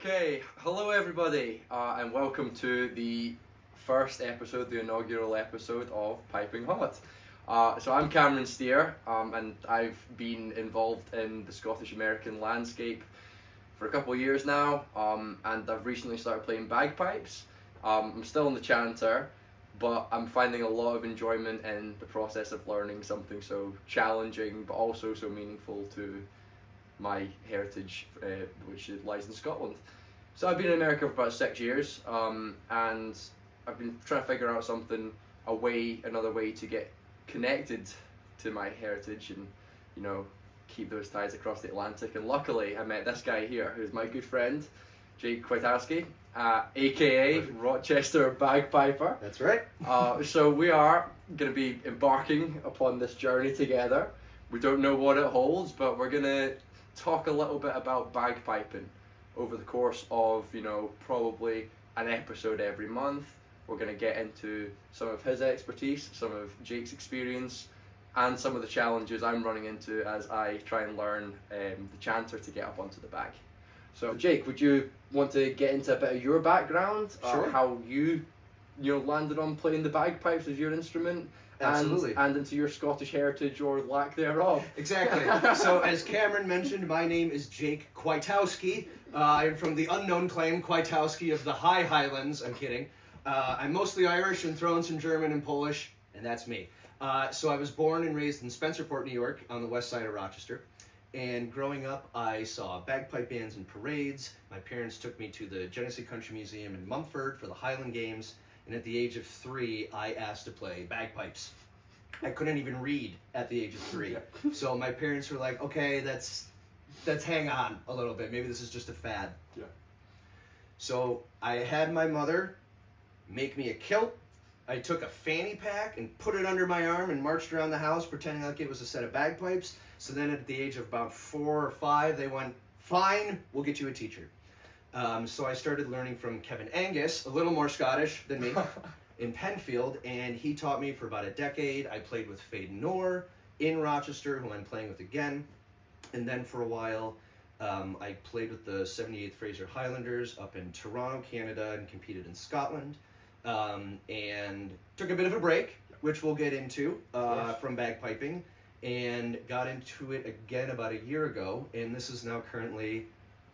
Okay, hello everybody, and welcome to the first episode, the inaugural episode of Piping Hot. So I'm Cameron Steer, and I've been involved in the Scottish American landscape for a couple of years now, and I've recently started playing bagpipes. I'm still in the chanter, but I'm finding a lot of enjoyment in the process of learning something so challenging, but also so meaningful to my heritage, which lies in Scotland. So I've been in America for about 6 years, and I've been trying to figure out another way to get connected to my heritage and, keep those ties across the Atlantic. And luckily I met this guy here, who's my good friend, Jake Kwiatkowski, A.K.A. Rochester Bagpiper. That's right. So we are going to be embarking upon this journey together. We don't know what it holds, but we're going to talk a little bit about bagpiping over the course of, probably an episode every month. We're going to get into some of his expertise, some of Jake's experience, and some of the challenges I'm running into as I try and learn the chanter to get up onto the bag. So Jake, would you want to get into a bit of your background? Sure. How you landed on playing the bagpipes as your instrument? Absolutely. And into your Scottish heritage or lack thereof. Exactly. So as Cameron mentioned, my name is Jake Kwiatkowski. I'm from the unknown clan Kwiatkowski of the High Highlands. I'm kidding. I'm mostly Irish and thrown some German and Polish, and that's me. So I was born and raised in Spencerport, New York, on the west side of Rochester. And growing up, I saw bagpipe bands and parades. My parents took me to the Genesee Country Museum in Mumford for the Highland Games. And at the age of 3, I asked to play bagpipes. I couldn't even read at the age of 3. So my parents were like, okay, let's hang on a little bit. Maybe this is just a fad. Yeah. So I had my mother make me a kilt. I took a fanny pack and put it under my arm and marched around the house pretending like it was a set of bagpipes. So then at the age of about 4 or 5, they went, fine, we'll get you a teacher. So I started learning from Kevin Angus, a little more Scottish than me, in Penfield, and he taught me for about a decade. I played with Feidh in Rochester, whom I'm playing with again. And then for a while, I played with the 78th Fraser Highlanders up in Toronto, Canada, and competed in Scotland. And took a bit of a break, which we'll get into, from bagpiping, and got into it again about a year ago, and this is now currently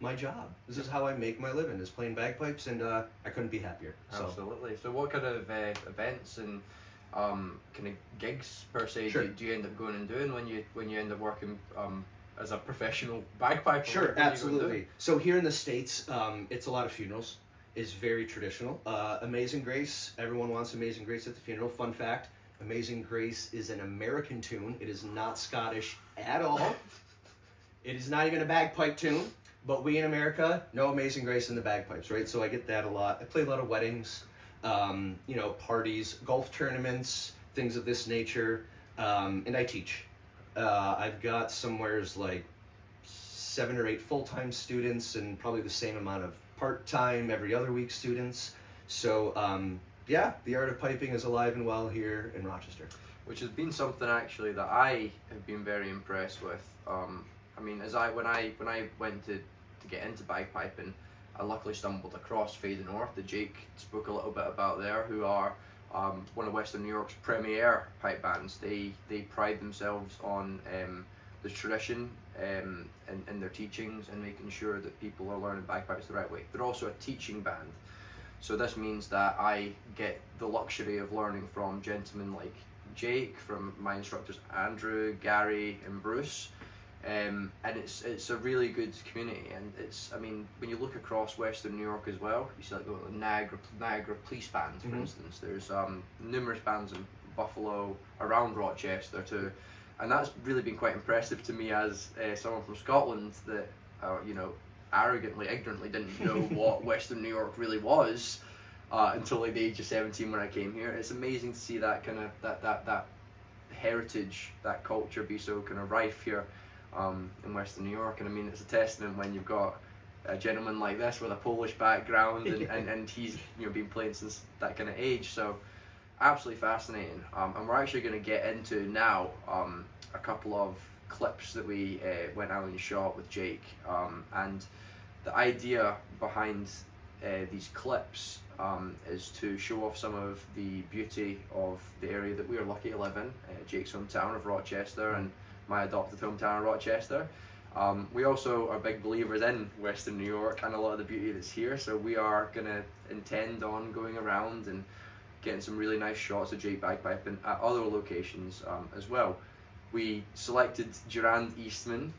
my job. This is how I make my living, is playing bagpipes, and I couldn't be happier. So. Absolutely. So what kind of events and kind of gigs per se Sure. do you end up going and doing when you end up working as a professional bagpiper? Sure, absolutely. So here in the States, it's a lot of funerals. It's very traditional. Amazing Grace, everyone wants Amazing Grace at the funeral. Fun fact, Amazing Grace is an American tune. It is not Scottish at all. It is not even a bagpipe tune. But we in America know Amazing Grace and the bagpipes, right? So I get that a lot. I play a lot of weddings, parties, golf tournaments, things of this nature, and I teach. I've got somewheres like 7 or 8 full-time students and probably the same amount of part-time every other week students. So the art of piping is alive and well here in Rochester. Which has been something actually that I have been very impressed with. When I went to get into bagpiping, I luckily stumbled across Feidh that Jake spoke a little bit about there, who are one of Western New York's premier pipe bands. They pride themselves on the tradition and their teachings and making sure that people are learning bagpipes the right way. They're also a teaching band, so this means that I get the luxury of learning from gentlemen like Jake, from my instructors Andrew, Gary, and Bruce. And it's a really good community, and when you look across Western New York as well, you see like the Niagara Police Band, for instance. There's numerous bands in Buffalo, around Rochester too, and that's really been quite impressive to me as someone from Scotland that arrogantly, ignorantly didn't know what Western New York really was until like the age of 17 when I came here. It's amazing to see that kind of that heritage, that culture be so kind of rife here in Western New York. And it's a testament when you've got a gentleman like this with a Polish background and he's been playing since that kind of age. So absolutely fascinating. And we're actually going to get into now a couple of clips that we went out and shot with Jake, and the idea behind these clips is to show off some of the beauty of the area that we are lucky to live in, Jake's hometown of Rochester and my adopted hometown of Rochester. We also are big believers in Western New York and a lot of the beauty that's here, so we are going to intend on going around and getting some really nice shots of Jake bagpiping at other locations as well. We selected Durand Eastman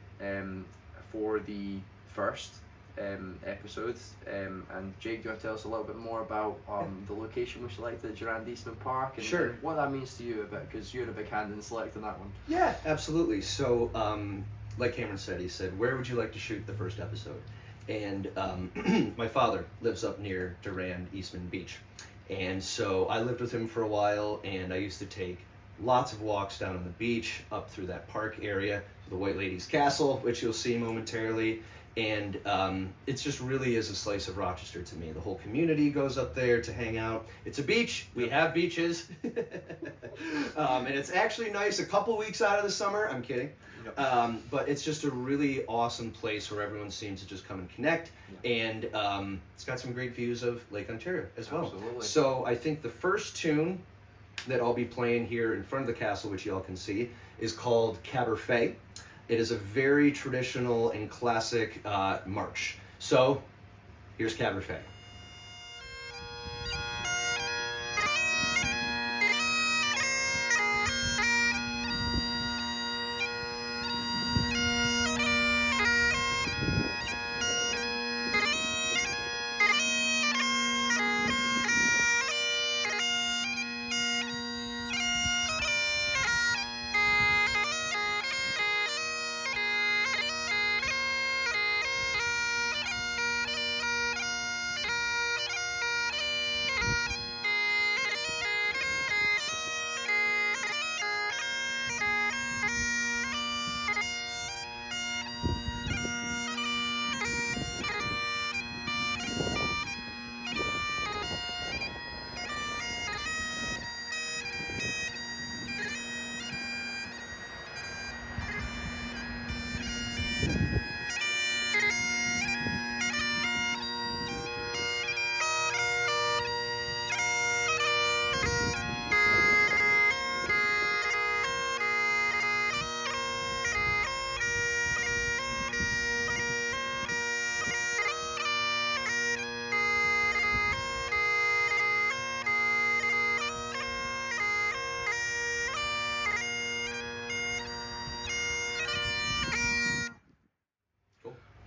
for the first episode, and Jake, do you want to tell us a little bit more about the location we selected, Durand Eastman Park, and, Sure. and what that means to you a bit, because you had a big hand in selecting that one. Yeah, absolutely. So, like Cameron said, he said, where would you like to shoot the first episode? And my father lives up near Durand Eastman Beach. And so I lived with him for a while, and I used to take lots of walks down on the beach, up through that park area, to the White Lady's Castle, which you'll see momentarily. And it just really is a slice of Rochester to me. The whole community goes up there to hang out. It's a beach. We have beaches. And it's actually nice a couple weeks out of the summer. I'm kidding. But it's just a really awesome place where everyone seems to just come and connect. And it's got some great views of Lake Ontario as well. Absolutely. So I think the first tune that I'll be playing here in front of the castle, which y'all can see, is called Cabar Feidh. It is a very traditional and classic march. So here's Cabar Feidh.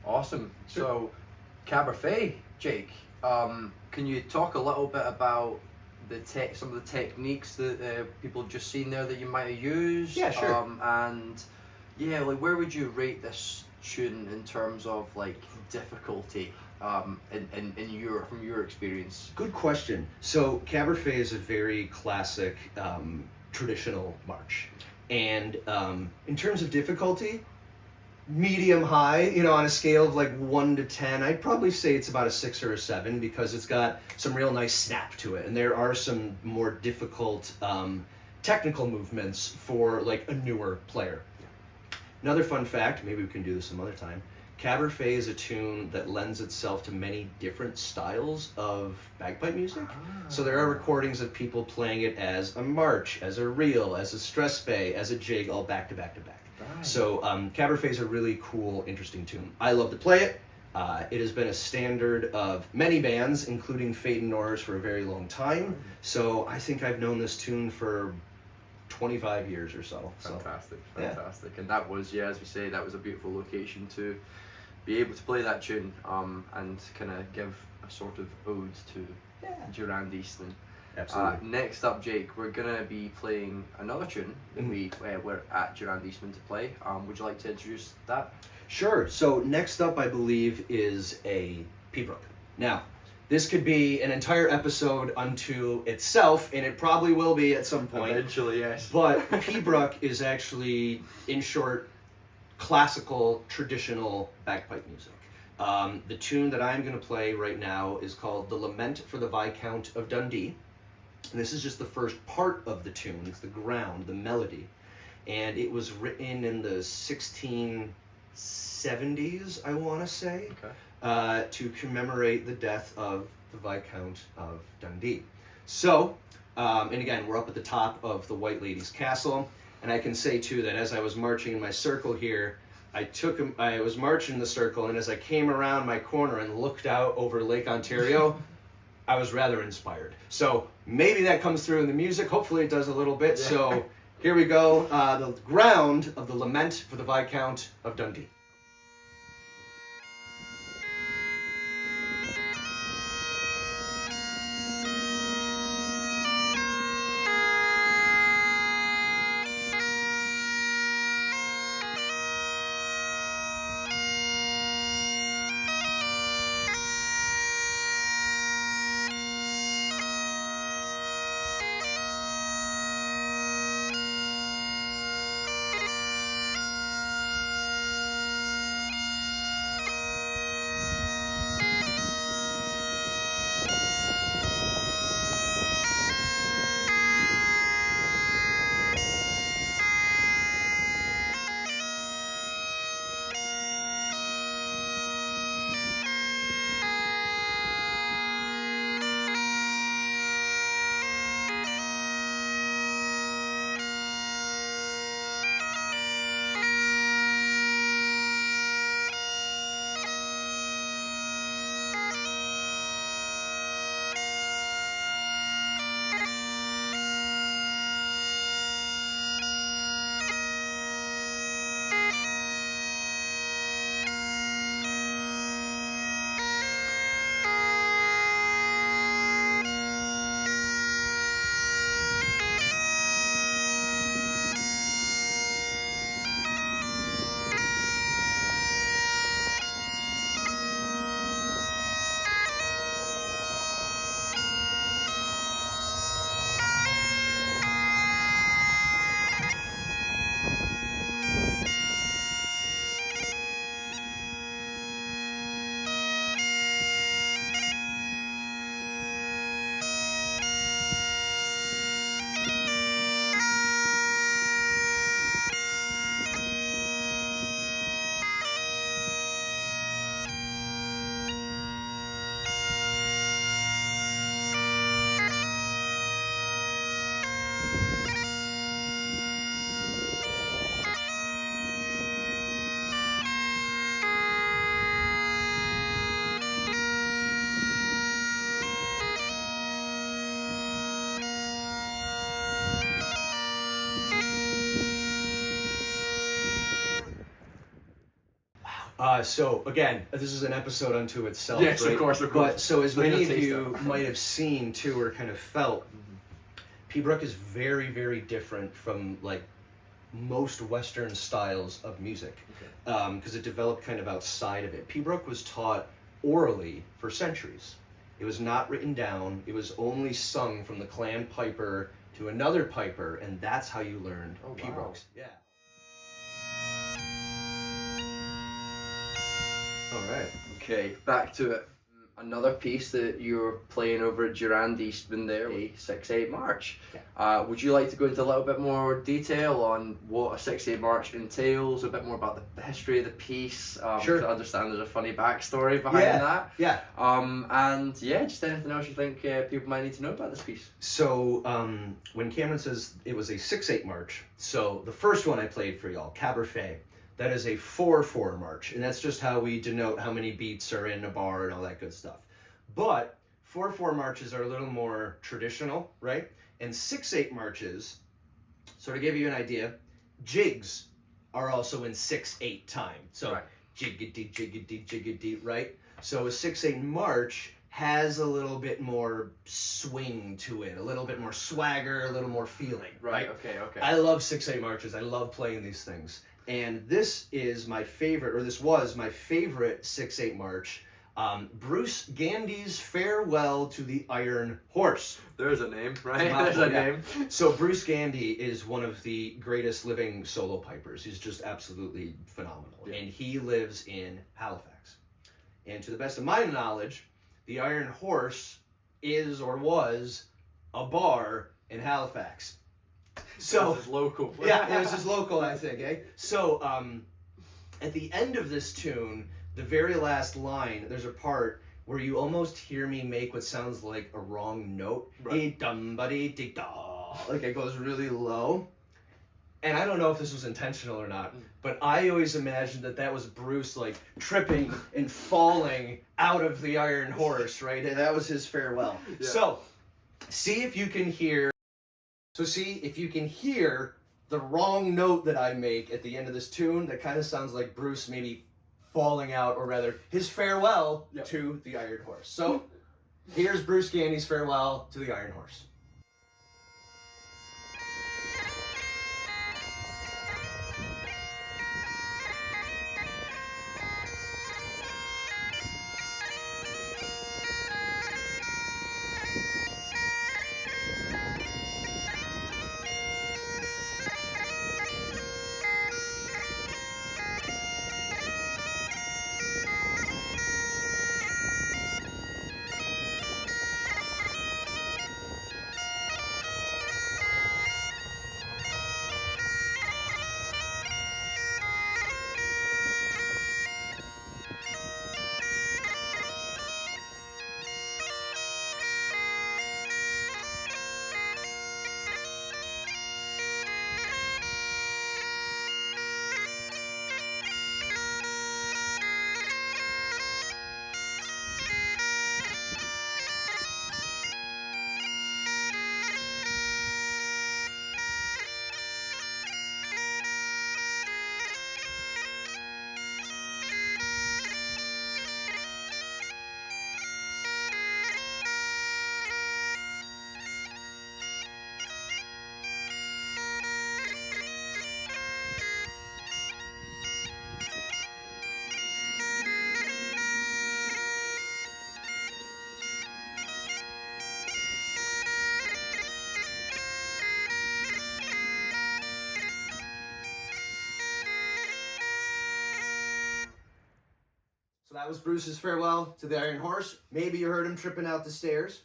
Awesome. Sure. So, Cabar Feidh, Jake, can you talk a little bit about some of the techniques that people have just seen there that you might have used? Yeah, sure. And yeah, like where would you rate this tune in terms of like difficulty from your experience? Good question. So Cabar Feidh is a very classic traditional march, and in terms of difficulty, medium high, on a scale of like 1 to 10, I'd probably say it's about a 6 or a 7 because it's got some real nice snap to it, and there are some more difficult technical movements for like a newer player. Another fun fact, maybe we can do this some other time, Cabar Feidh is a tune that lends itself to many different styles of bagpipe music. So there are recordings of people playing it as a march, as a reel, as a stress bay, as a jig, all back to back to back. So Cabar Feidh is a really cool, interesting tune. I love to play it. It has been a standard of many bands, including Fate and Norris, for a very long time. So I think I've known this tune for 25 years or so. Fantastic. Yeah. And that was, as we say, that was a beautiful location to be able to play that tune and kind of give a sort of ode to Durand Eastman. Absolutely. Next up, Jake, we're going to be playing another tune that we're at Durand Eastman to play. Would you like to introduce that? Sure. So next up, I believe, is a Pibroch. Now, this could be an entire episode unto itself, and it probably will be at some point. Eventually, yes. But Pibroch is actually, in short, classical, traditional bagpipe music. The tune that I'm going to play right now is called The Lament for the Viscount of Dundee. And this is just the first part of the tune. It's the ground, the melody. And it was written in the 1670s, I want to say. Okay. to commemorate the death of the Viscount of Dundee. So, and again, we're up at the top of the White Lady's Castle, and I can say too that as I was marching in my circle here, I was marching the circle, and as I came around my corner and looked out over Lake Ontario, I was rather inspired. So maybe that comes through in the music. Hopefully it does a little bit. Yeah. So here we go. The ground of the Lament for the Viscount of Dundee. So again, this is an episode unto itself. Yes, right? of course. But so as many of you might have seen too, or kind of felt, Piobaireachd is very, very different from like most Western styles of music, because it developed kind of outside of it. Piobaireachd was taught orally for centuries. It was not written down. It was only sung from the clan piper to another piper, and that's how you learned Piobaireachd. Wow. Yeah. All right. Okay, back to it. Another piece that you're playing over at Durand Eastman there, a 6/8 march. Yeah. Would you like to go into a little bit more detail on what a 6/8 march entails, a bit more about the history of the piece? Sure. I understand there's a funny backstory behind that. Yeah. And yeah, just anything else you think people might need to know about this piece? So when Cameron says it was a 6/8 march, so the first one I played for y'all, Cabar Feidh, that is a 4/4 march, and that's just how we denote how many beats are in a bar and all that good stuff. But 4/4 marches are a little more traditional, right? And 6/8 marches, so to give you an idea, jigs are also in 6/8 time. So right. Jiggity, jiggity, jiggity, right? So a 6/8 march has a little bit more swing to it, a little bit more swagger, a little more feeling, right? Okay. I love 6/8 marches. I love playing these things. And this is my favorite, or this was my favorite 6/8 march, Bruce Gandy's Farewell to the Iron Horse. There's a name, right? There's a name. So Bruce Gandy is one of the greatest living solo pipers. He's just absolutely phenomenal. Yeah. And he lives in Halifax. And to the best of my knowledge, the Iron Horse is or was a bar in Halifax. So it's local. Yeah, it was just local, I think. So at the end of this tune, the very last line, there's a part where you almost hear me make what sounds like a wrong note. Right. Like it goes really low. And I don't know if this was intentional or not, but I always imagined that was Bruce like tripping and falling out of the Iron Horse, right? And that was his farewell. Yeah. So, see if you can hear the wrong note that I make at the end of this tune that kind of sounds like Bruce maybe falling out, or rather his farewell to the Iron Horse. So here's Bruce Gandy's farewell to the Iron Horse. So that was Bruce's farewell to the Iron Horse. Maybe you heard him tripping out the stairs.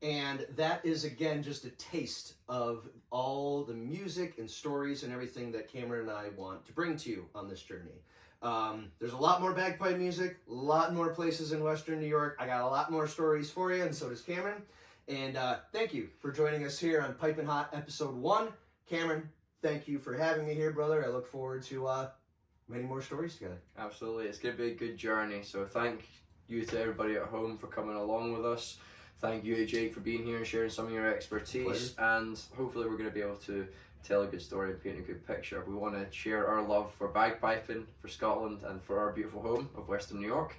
And that is, again, just a taste of all the music and stories and everything that Cameron and I want to bring to you on this journey. There's a lot more bagpipe music, a lot more places in Western New York. I got a lot more stories for you, and so does Cameron. And thank you for joining us here on Pipin' Hot Episode 1. Cameron, thank you for having me here, brother. I look forward to many more stories together. Absolutely, it's going to be a good journey. So thank you to everybody at home for coming along with us. Thank you to Jake for being here and sharing some of your expertise. Pleasure. And hopefully we're going to be able to tell a good story and paint a good picture. We want to share our love for bagpiping, for Scotland, and for our beautiful home of Western New York.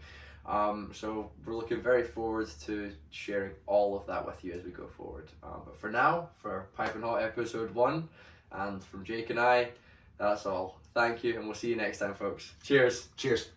So we're looking very forward to sharing all of that with you as we go forward. But for now, for Pipin' Hot Episode 1, and from Jake and I, that's all. Thank you, and we'll see you next time, folks. Cheers. Cheers.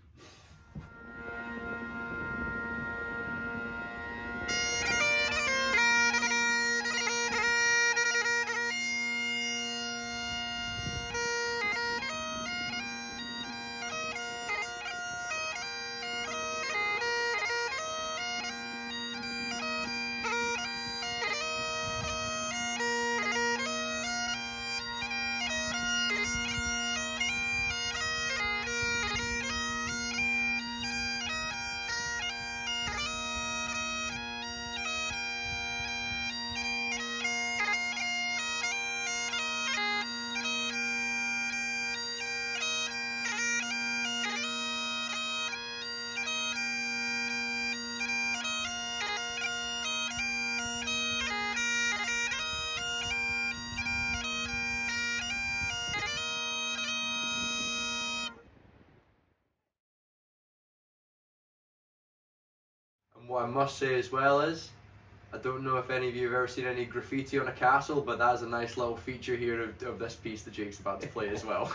And what I must say as well is, I don't know if any of you have ever seen any graffiti on a castle, but that is a nice little feature here of this piece that Jake's about to play as well.